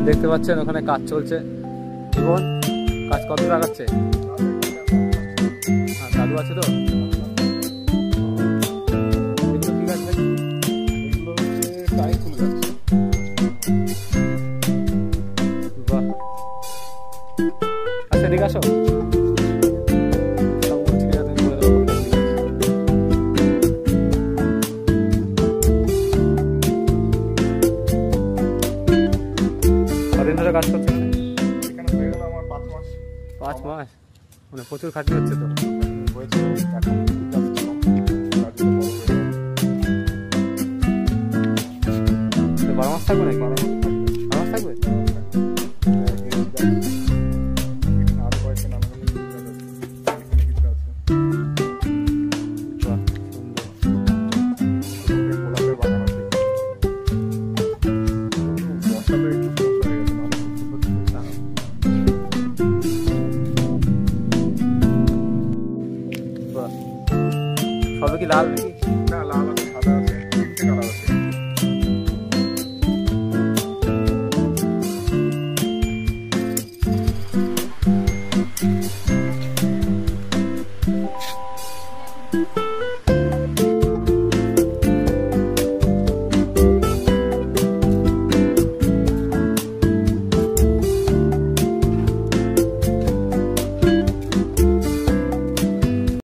দেখতে পাচ্ছেন ওখানে কাজ চলছে। জীবন কাজ কত লাগাচ্ছে? হ্যাঁ, চালু আছে তো। এগুলো কি গাছ ভাই? এগুলো হচ্ছে টাইম ফুল গাছ। বাহ, আচ্ছা ঠিক আসো। কদিন ধরে কাজ করছেন? এখানে হয়ে গেল আমার 5 মাস। 5 মাস, মানে প্রচুর খাটনি হচ্ছে তো। হয়েছে এখন just কাজগুলো বড় হয়ে গেছে। 12 মাস থাকবে নাকি? 12 মাস থাকবে। এখানে আরো কয়েকটা নানা রকমের ফুল গাছ আছে। এখানে কিছু আছে। বাহ, সুন্দর। গোলাপের বাগান আছে। বর্ষাতে একটু সমস্যা হয়ে গেছে, নাহলে খুব সুন্দর ছিল। বাহ, সবই কি লাল নাকি?